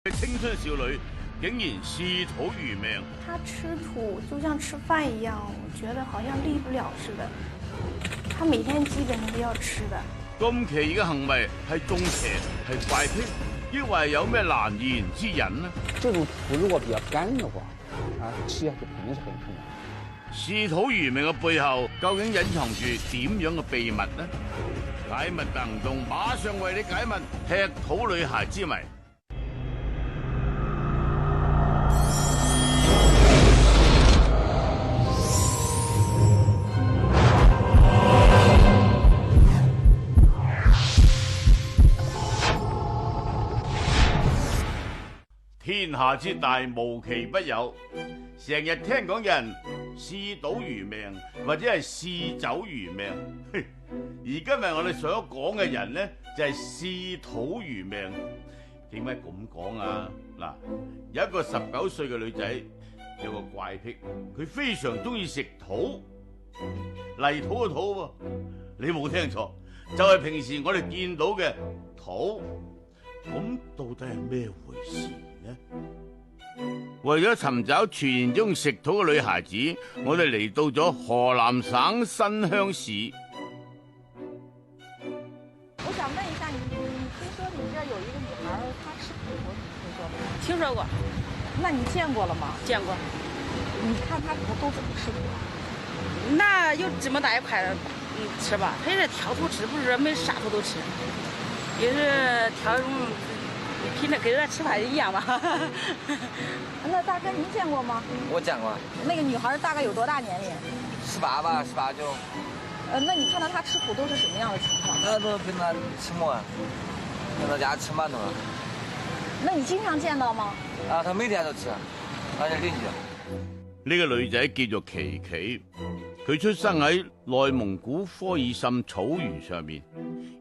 青春少女竟然視土如命，他吃土就像吃飯一樣，我覺得好像離不了似的。他每天基本上都要吃的。咁奇異嘅行為係中邪係怪癖，抑或係有咩難言之隱呢？這種土如果比較乾的話，吃下去肯定是很痛的。視土如命嘅背後究竟隱藏住點樣嘅秘密呢？解密行動馬上為你解密吃土女孩之謎。天下之大無奇不有，成日聽講人視賭如命，或者係視酒如命。而今日我哋所講嘅人呢，就係視土如命。點解咁講啊？嗱，有一個19歲嘅女仔有個怪癖，佢非常中意食土，泥土嘅土喎。你冇聽錯，就係平時我哋見到嘅土。咁到底係咩回事呢？為咗尋找傳言中食土嘅女孩子，我哋嚟到咗河南省新鄉市。我想問一下，你聽說你這有一個女孩，她吃土，你聽說沒？聽說過。那你見過了嗎？見過。你看她土都怎麼吃土？那有這麼大一塊吃吧？她是挑土吃，不是每啥土都吃，也是挑一種，平常跟人吃飯一樣嘛。那大哥您見過嗎？我見過。那個女孩大概有多大年齡？18吧，18、19。那你看到她吃土都是什麼樣的情況？那都平常吃馍，回到家吃饅頭。那你經常見到嗎？她每天都吃，而且鄰居。呢個女仔叫做琪琪，佢出生喺內蒙古科爾沁草原上面。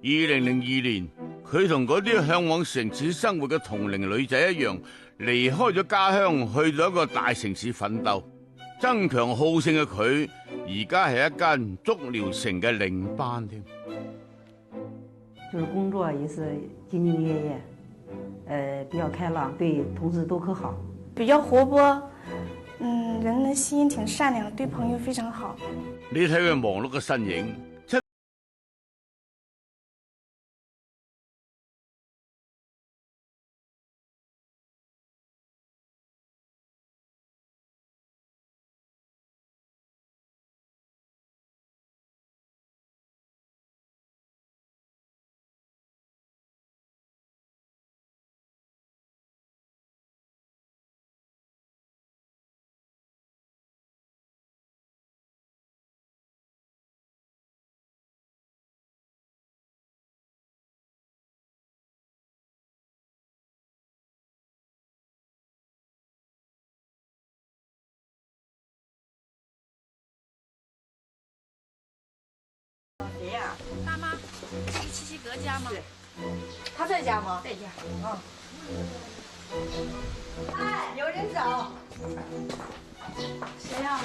2002年，佢同嗰啲向往城市生活嘅同齡女仔一樣，離開咗家鄉，去到一個大城市奮鬥。爭強好勝嘅佢，而家係一間足療城嘅領班添。就是工作也是兢兢業業，比較開朗，對同事都可好，比較活潑，人的心挺善良，對朋友非常好。你睇佢忙碌嘅身影。誰呀？大媽，這是七七哥家嗎？她在家嗎？在家。哎，有人找。誰呀？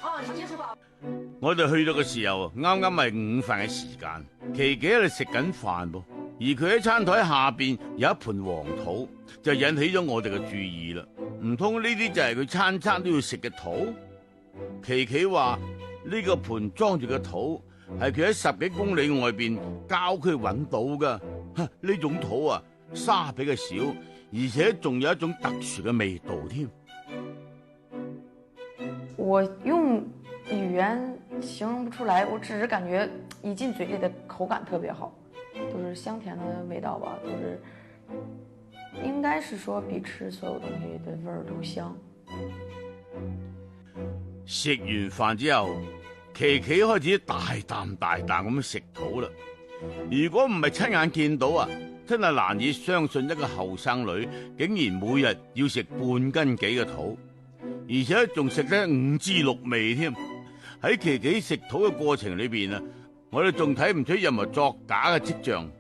哦，你就是寶。我哋去到嘅時候，啱啱係午飯嘅時間，琪琪喺度食緊飯噃，而佢喺餐台下邊有一盤黃土，就引起咗我哋嘅注意啦。唔通呢啲就係佢餐餐都要食嘅土？琪琪話呢個盤裝住嘅土係佢喺10幾公里外邊郊區揾到噶。呢種土啊，沙比較少，而且仲有一種特殊嘅味道添。我用語言形容不出來，我只是感覺一進嘴裡的口感特別好，都是香甜的味道吧，都是應該是說比吃所有東西的味兒都香。食完飯之後，琪琪開始大啖大啖咁食土啦。如果唔係親眼見到啊，真係難以相信一個後生女竟然每日要食半斤幾嘅土，而且仲食得5滋6味添。喺琪琪食土嘅過程裏邊啊，我哋仲睇唔出任何作假嘅跡象。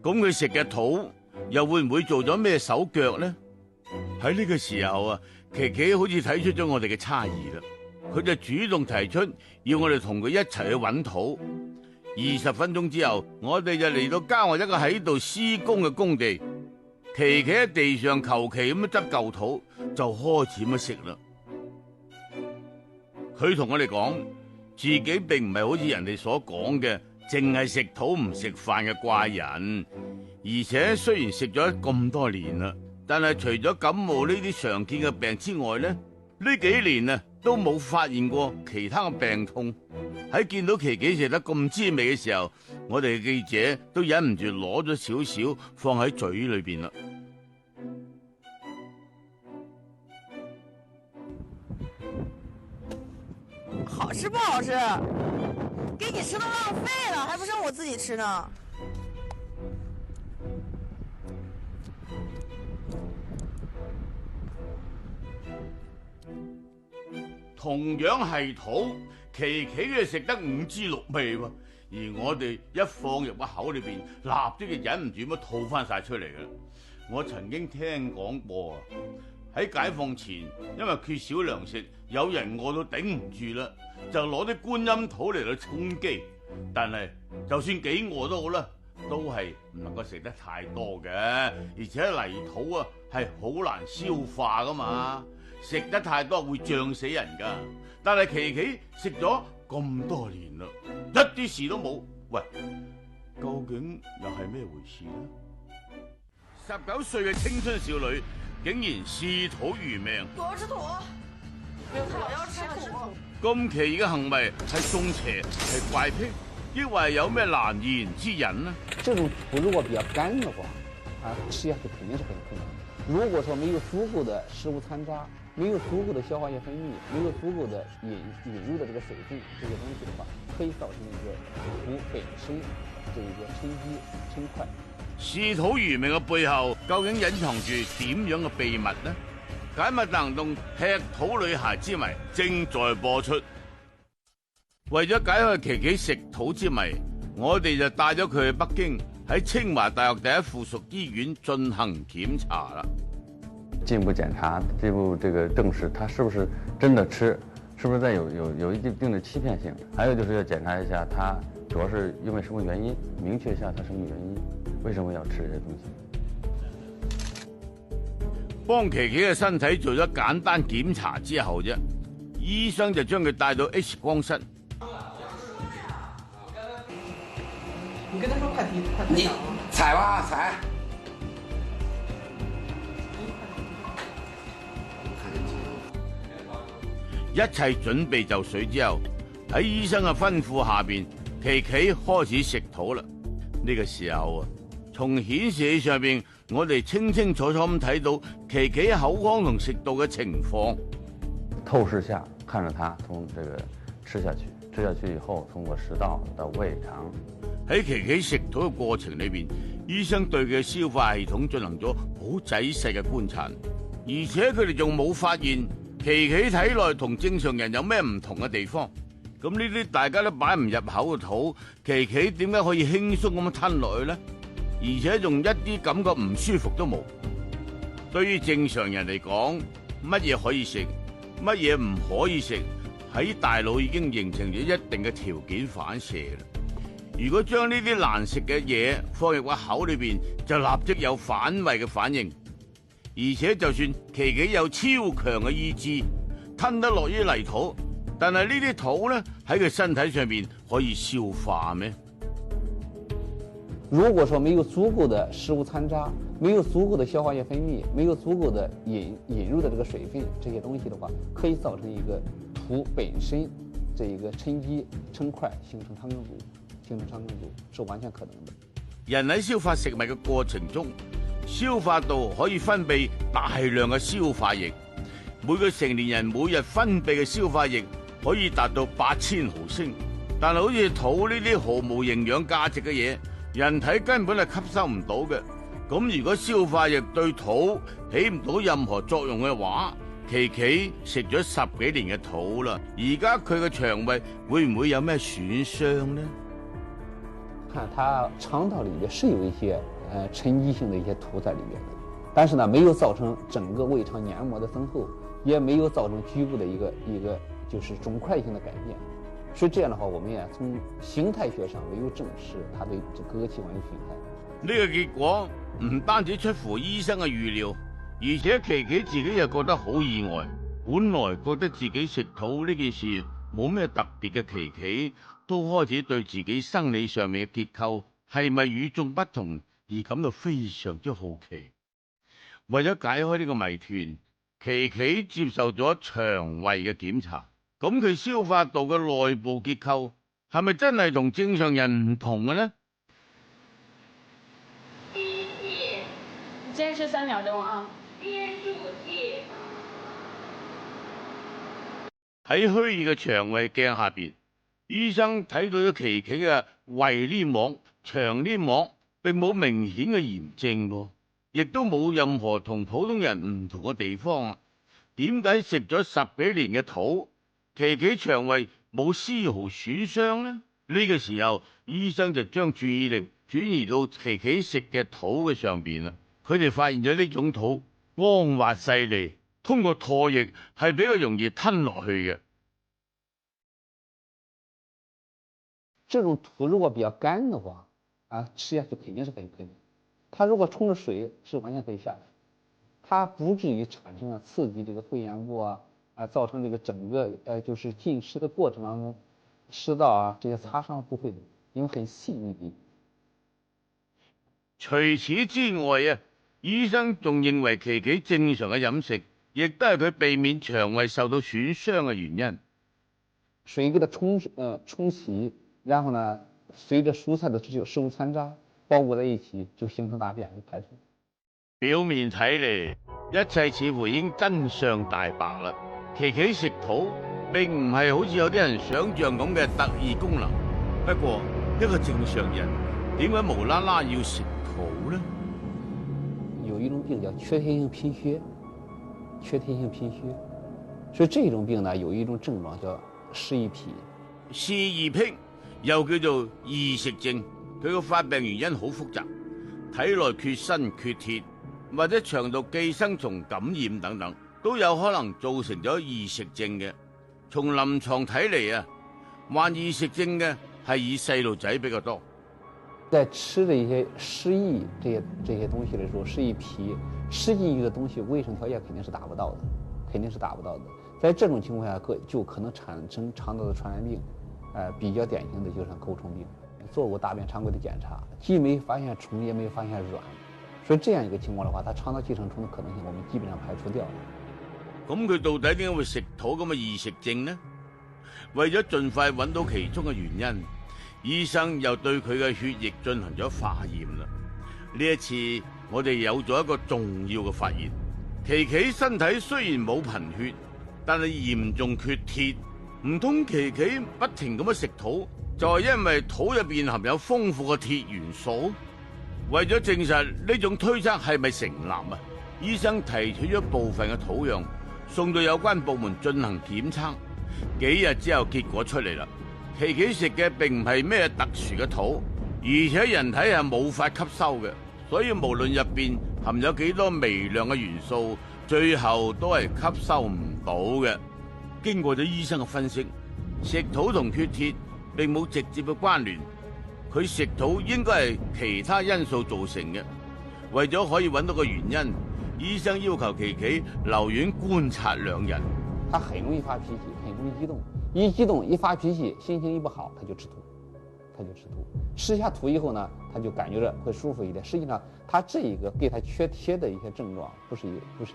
咁佢食嘅土又會唔會做咗咩手腳呢？喺呢個時候啊，琪琪好似睇出咗我哋嘅差異啦。佢就主動提出要我哋同佢一齊去揾土。20分鐘之後，我哋就嚟到郊外一個喺度施工嘅工地。琪琪喺地上求其咁樣執嚿土，就開始咁食啦。佢同我哋講，自己並唔係好似人哋所講嘅，淨係食土唔食飯嘅怪人。而且雖然食咗咁多年啦，但係除咗感冒呢啲常見嘅病之外咧，呢幾年啊都冇發現過其他嘅病痛。喺見到琪琪食得咁滋味嘅時候，我哋嘅記者都忍唔住攞咗少少放喺嘴裏邊啦。好吃不好吃？给你吃都浪费了，还不剩我自己吃呢。同樣係土，琪琪嘅食得5滋6味喎，而我哋一放入個口裏邊，立即就忍唔住咁吐翻晒出嚟嘅。我曾經聽講過啊，喺解放前，因為缺少糧食，有人餓到頂唔住啦，就攞啲觀音土嚟到充飢。但係就算幾餓都好啦，都係唔能夠食得太多嘅，而且泥土啊係好難消化噶嘛。食得太多會脹死人噶，但係琪琪食咗咁多年啦，一啲事都冇。喂，究竟又係咩回事呢？19歲嘅青春少女竟然視土如命，我要吃土，我要吃土。咁奇異嘅行為係中邪係怪癖，抑或係有咩難言之隱呢？這種土如果比較乾的話，吃下去肯定是很困難。如果說沒有足夠的食物殘渣，沒有足夠的消化液分泌，沒有足夠的引入的這個水分，這些東西的話，可以造成一個土本身這一個沉積成塊。視土如命嘅背後，究竟隱藏住點樣嘅秘密呢？解密大行動吃土女孩之謎正在播出。為咗解開琪琪食土之謎，我哋就帶咗佢去北京，喺清華大學第一附屬醫院進行檢查啦。進一步檢查，這個證實他是不是真的吃，是不是再有一定的欺騙性。還有就是要檢查一下他主要是因為什麼原因，明確一下他什麼原因，為什麼要吃這些東西。幫琪琪嘅身體做咗簡單檢查之後啫，醫生就將佢帶到 X 光室。你跟他說快遞，你踩吧踩。一切準備就緒之後，喺醫生嘅吩咐下邊，琪琪開始食土啦。呢個時候啊，從顯示器上邊，我哋清清楚楚咁睇到琪琪口腔同食道嘅情況。透視下看着他從這個吃下去以後，通過食道到胃腸。喺琪琪食土嘅過程裏邊，醫生對佢嘅消化系統進行咗好仔細嘅觀察，而且佢哋仲冇發現琪琪體內同正常人有咩唔同嘅地方。咁呢啲大家都擺唔入口嘅土，琪琪點解可以輕鬆咁樣吞落去呢？而且仲一啲感覺唔舒服都冇。對於正常人嚟講，乜嘢可以食，乜嘢唔可以食，喺大腦已經形成咗一定嘅條件反射啦。如果將呢啲難食嘅嘢放入個口裏邊，就立即有反胃嘅反應。而且就算琪琪有超強嘅意志，吞得落於泥土，但係呢啲土咧喺佢身體上面可以消化咩？如果說沒有足夠的食物殘渣，沒有足夠的消化液分泌，沒有足夠的引入的這個水分，這些東西的話，可以造成一個土本身這一個沉積成塊，形成湯圓柱，是完全可能的。人喺消化食物嘅過程中，消化道可以分泌大量嘅消化液，每個成年人每日分泌嘅消化液可以達到8000毫升，但係好似土呢啲毫無營養價值嘅嘢，人體根本係吸收唔到嘅。咁如果消化液對土起唔到任何作用嘅話，琪琪食咗10幾年嘅土啦，而家佢嘅腸胃會唔會有咩損傷呢？看它腸道裏面是有一些沉積性的一些土在裏面的，但是呢沒有造成整個胃腸黏膜的增厚，也沒有造成局部的一個就是腫塊性的改變。所以這樣的話，我們也從形態學上沒有證實它對這各個器官有損害。呢個結果唔單止出乎醫生嘅預料，而且琪琪自己又覺得好意外。本來覺得自己食土呢件事冇咩特別嘅琪琪，都開始對自己生理上面嘅結構係咪與眾不同而感到非常之好奇。為咗解開呢個謎團，琪琪接受咗腸胃嘅檢查。咁佢消化道嘅內部結構係咪真係同正常人唔同嘅呢？堅持3秒鐘啊！喺虛擬嘅腸胃鏡下邊，醫生睇到咗琪琪嘅胃黏膜、腸黏膜並冇明顯嘅炎症喎，亦都冇任何同普通人唔同嘅地方啊！點解食咗10幾年嘅土，琪琪腸胃冇絲毫損傷呢？呢個時候，醫生就將注意力轉移到琪琪食嘅土嘅上邊啦。佢哋發現咗呢種土光滑細膩，通過唾液係比較容易吞落去嘅。這種土如果比較乾的話，吃下去肯定是很可以。它如果沖着水是完全可以下去，它不至於產生刺激這個胃炎部造成這個整個就是進食的過程當中食道這些擦傷不會的，因為很細膩。除此之外醫生仲認為琪琪正常嘅飲食，亦都係佢避免腸胃受到損傷嘅原因。水給它沖洗，然後呢，隨着蔬菜的食物殘渣包裹在一起，就形成大便就排出。表面睇嚟，一切似乎已經真相大白啦。琪琪食土並唔係好似有啲人想象咁嘅特異功能。不過一個正常人點解無啦啦要食土呢？有一種病叫缺鐵性貧血，缺鐵性貧血，所以這種病呢有一種症狀叫濕熱癖。濕熱癖又叫做異食症，佢個發病原因好複雜，體內缺鋅缺鐵或者腸道寄生蟲感染等等，都有可能造成咗異食症嘅。從臨床睇嚟患異食症嘅係以細路仔比較多。在吃這些濕熱這些東西的時候，濕熱脾吃進去的東西，衛生條件肯定是達不到的，肯定是達不到的。在這種情況下，就可能產生腸道的傳染病，比較典型的就是溝蟲病。做過大便常規的檢查，既沒發現蟲，也沒發現卵，所以這樣一個情況的話，它腸道寄生蟲的可能性我們基本上排除掉了。咁佢到底點解會食土咁嘅異食症呢？為咗盡快揾到其中嘅原因，醫生又對佢嘅血液進行咗化驗啦。呢一次我哋有咗一個重要嘅發現，琪琪身體雖然冇貧血，但係嚴重缺鐵。唔通琪琪不停咁樣食土，就係因為土入邊含有豐富嘅鐵元素？為咗證實呢種推測係咪成立醫生提取咗部分嘅土樣送到有關部門進行檢測。幾日之後結果出嚟啦，琪琪食嘅並唔係咩特殊嘅土，而且人體係冇法吸收嘅，所以無論入邊含有幾多微量嘅元素，最後都係吸收唔到嘅。經過咗醫生嘅分析，食土同缺鐵並冇直接嘅關聯，佢食土應該係其他因素造成嘅。為咗可以揾到個原因，醫生要求琪琪留院觀察2日。他很容易發脾氣，很容易激動，一激動一發脾氣，心情一不好，他就吃土，吃下土以後呢，他就感覺着會舒服一點。實際上，他這一個跟他缺鐵的一些症狀不是一回事。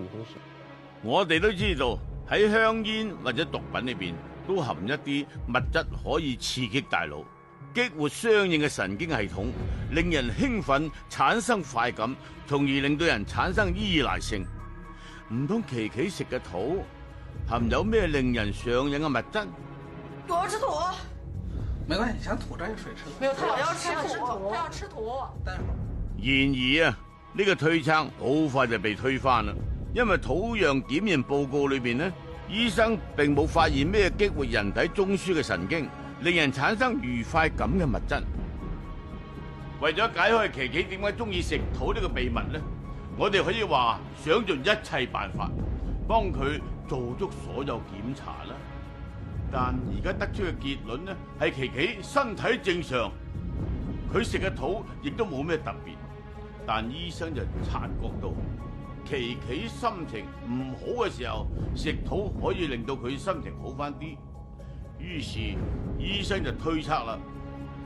我哋都知道喺香煙或者毒品裏邊都含一啲物質可以刺激大腦，激活相應嘅神經系統，令人興奮，產生快感，從而令到人產生依賴性。唔通琪琪食嘅土含有咩令人上癮嘅物質？我要吃土。沒關係，想吐這有水吃。沒有，他要吃土，他要吃土。然而呢個推測好快就被推翻啦，因為土樣檢驗報告裏邊醫生並冇發現咩激活人體中樞嘅神經，令人產生愉快感嘅物質。為咗解開琪琪點解中意食土呢個秘密我哋可以話想盡一切辦法幫佢做足所有檢查啦。但而家得出嘅結論係琪琪身體正常，佢食嘅土亦都冇咩特別，但醫生就察覺到琪琪心情唔好嘅時候，食土可以令到佢心情好返啲。於是醫生就推測啦，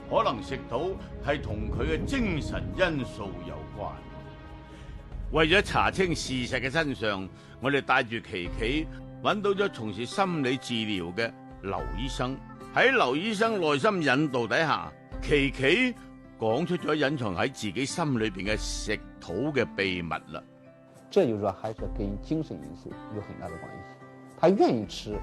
可能食土係同佢嘅精神因素有關。為咗查清事實嘅真相，我哋帶住琪琪揾到咗從事心理治療嘅劉醫生。喺劉醫生內心引導底下，琪琪講出咗隱藏喺自己心裏邊嘅食土嘅秘密啦。這就是說，還是跟精神因素有很大的關係。他願意吃，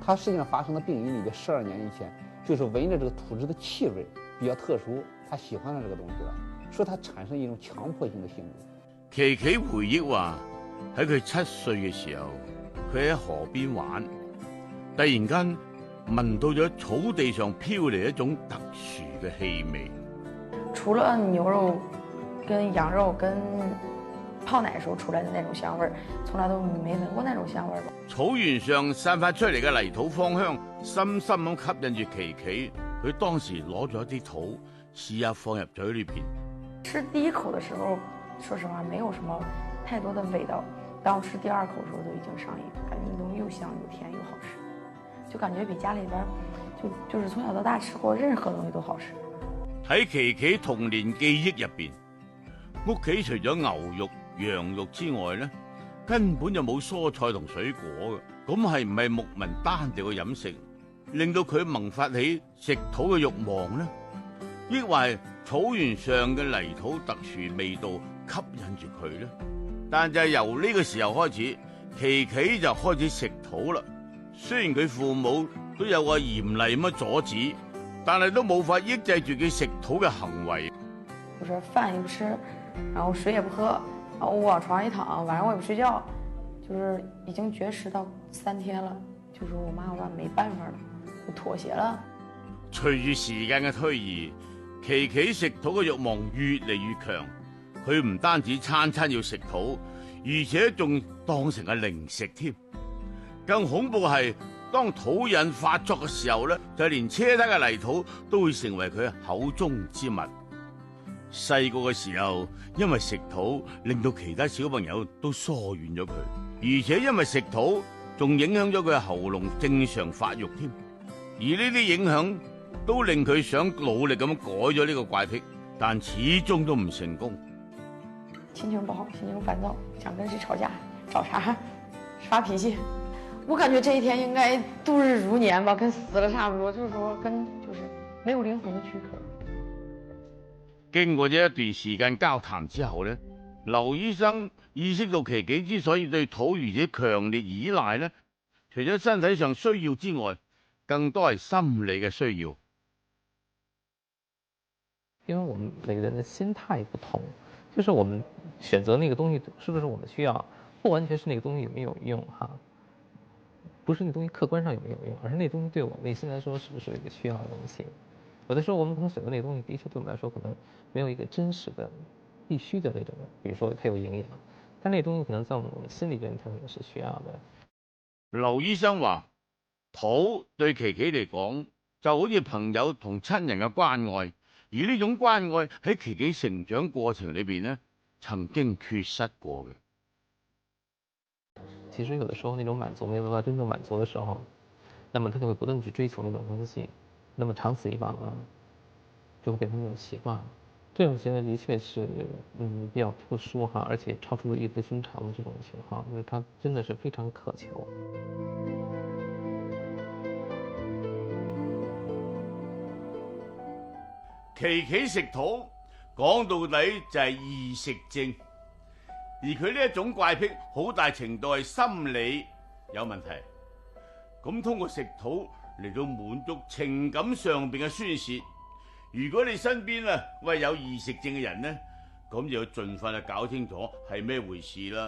他實際上發生的病因裏邊，12年以前就是聞着這個土質的氣味比較特殊，他喜歡上這個東西了，所以他產生一種強迫性的性質。琪琪回憶話，喺佢7歲嘅時候，佢喺河邊玩，突然間聞到咗草地上飄嚟一種特殊嘅氣味。除了牛肉、跟羊肉、跟泡奶時候出來的那種香味兒，從來都沒聞過那種香味兒吧。草原上散發出嚟嘅泥土芳香，深深咁吸引住琪琪。佢當時攞咗一啲土，試下放入嘴裏邊。吃第一口的時候，說實話沒有什麼太多的味道。當我吃第2口的時候，都已經上癮，感覺那東西又香又甜又好吃，就感覺比家裏邊就是從小到大吃過任何東西都好吃。喺琪琪童年記憶入邊，屋企除咗牛肉、羊肉之外咧，根本就冇蔬菜同水果嘅。咁係唔係牧民單調嘅飲食，令到佢萌發起食土嘅慾望呢？抑或係草原上嘅泥土特殊味道吸引住佢呢？但就係由呢個時候開始，琪琪就開始食土啦。雖然佢父母都有個嚴厲咁阻止，但係都冇法抑制住佢食土嘅行為。就是飯也不吃，然後水也不喝，然後我往床上一躺，晚上我也不睡覺，就是已經絕食到3天了。就是我媽我爸沒辦法了，就妥協了。隨住時間嘅推移，琪琪食土嘅慾望越嚟越強。佢唔單止餐餐要食土，而且仲當成係零食添。更恐怖係，當土癮發作嘅時候咧，就連車胎嘅泥土都會成為佢口中之物。細個嘅時候，因為食土令到其他小朋友都疏遠咗佢，而且因為食土仲影響咗佢嘅喉嚨正常發育添。而呢啲影響都令佢想努力咁改咗呢個怪癖，但始終都唔成功。心情不好，心情煩躁，想跟誰吵架，找茬，發脾氣。我感覺這一天應該度日如年吧，跟死了差不多，就是說就是沒有靈魂的軀殼。經過咗一段時間交談之後咧，劉醫生意識到琪琪之所以對土如此強烈依賴咧，除咗身體上需要之外，更多係心理嘅需要。因為我們每個人的心態不同，就是我們選擇那個東西是不是我們需要，不完全是那個東西有沒有用哈，不是那個東西客觀上有沒有用，而是那個東西對我內心來說是不是一個需要的東西。有的時候我們可能選擇那個東西，的確對我們來說可能沒有一個真實的必須的那種，比如說它有營養，但那個東西可能在我們心裏邊它可能是需要的。劉醫生話，土對琪琪嚟講就好似朋友同親人嘅關愛，而呢種關愛喺琪琪成長過程裏邊呢，曾經缺失過嘅。其實有的時候那種滿足沒有辦法真正滿足的時候，那麼他就會不斷去追求那種東西，那麼長此以往呢，就會變成那種習慣。這種行為的確是比較特殊哈，而且超出了意志尋常的這種情況，因為他真的是非常渴求。琪琪食土，講到底就係異食症，而佢呢一種怪癖好大程度係心理有問題。咁通過食土嚟到滿足情感上邊嘅宣洩。如果你身邊有異食症嘅人呢，咁就要盡快去搞清楚係咩回事啦。